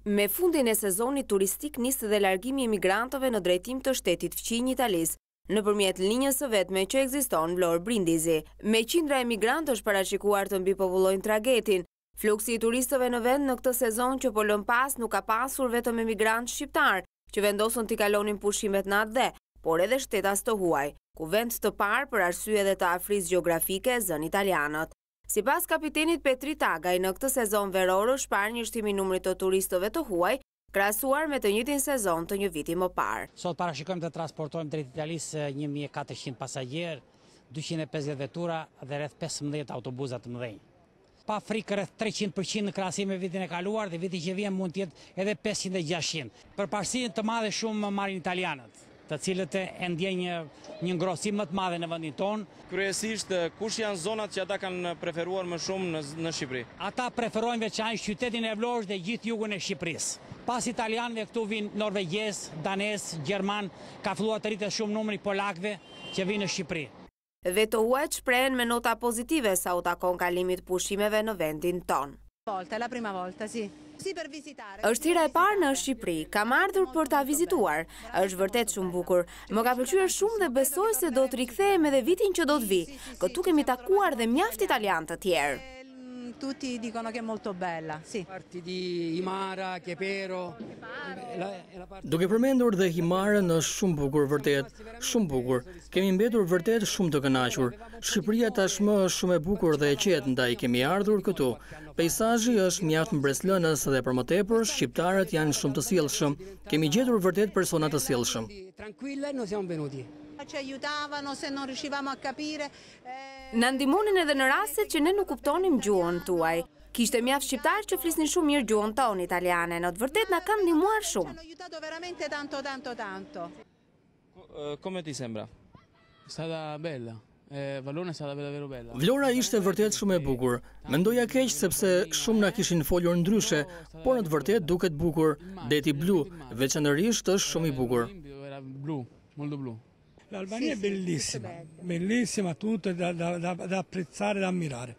Me fundin e sezonit turistik nisë dhe largimi i emigrantëve në drejtim të shtetit fqinj Italisë, nëpërmjet linjës së vetme që ekziston Vlorë-Brindisi. Me qindra emigrantë është parashikuar të mbipovullojnë tragetin. Fluksi i turistëve në vend në këtë sezon që po lën pas nuk ka pasur vetëm emigrantë shqiptar, që vendosën t'i kalonin pushimet në atë dhe, por edhe shtetas të huaj, ku vend të parë për arsye dhe të afrisë gjeografike zën italianët. Sipas kapitenit Petri Tagaj, në këtë sezon veror është parë një shtim i numrit të turistëve të huaj, krahasuar me të njëjtin sezon të një viti më parë. Sot parashikojmë të transportojmë drejt Italisë 1400 pasagjerë, 250 vetura dhe rreth 15 autobuza të mëdhenj. Pa frikë rreth 300% në krahasim me vitin e kaluar dhe viti që vjen mund të jetë edhe 500-600. Përparësinë të madhe shumë marrin italianët, të cilët e ndjejnë një ngrohësim më të madhe në vendin tonë. Kryesisht, kush janë zonat që ata kanë preferuar më shumë në Shqipëri? Ata preferojnë veçanërisht qytetin e Vlorës dhe gjithë jugun e Shqipërisë. Pas italianëve këtu vinë norvegjez, danes, gjerman, ka filluar të rritet shumë numri polakëve që vinë në Shqipëri. Dhe të huajt shprehen me nota pozitive sa u takon kalimit pushimeve në vendin tonë. Është hera e parë në Shqipëri, kam ardhur për ta vizituar, është vërtet shumë bukur. Më ka pëlqyer shumë dhe besoj se do të rikthehem edhe vitin që do të vi. Këtu kemi takuar dhe mjaft italianë të tjerë. Tutti dicono che è molto bella, sì. Parti di Himara, Chepero. Duke përmendur dhe Himarën është shumë bukur vërtet, shumë bukur. Kemi mbetur vërtet shumë të kënaqur. Shqipëria tashmë është shumë e bukur dhe e qetë, ndaj kemi ardhur këtu. Peizazhi është mjaft mbreslënës dhe për më tepër shqiptarët janë shumë të sjellshëm. Kemi gjetur vërtet persona të sjellshëm. Tranquilla e non siamo venuti. Ci aiutavano se non riuscivamo a capire. Na ndihmonin edhe në rastet që ne nuk kuptonim gjuhën tuaj. Kishte mjaft shqiptar që flisnin shumë mirë gjuhën tonë italiane, në të vërtetë na kanë ndihmuar shumë. Hanno aiutato veramente tanto. Come ti sembra? È stata bella. Vallona è stata davvero bella. Vlora ishte vërtet shumë e bukur. Mendoja keq sepse shumë na kishin folur ndryshe, por në të vërtetë duket bukur. Deti blu, veçanërisht është shumë i bukur. Era blu, molto blu. L'Albania è bellissima, bellissima, tutto da apprezzare, da ammirare.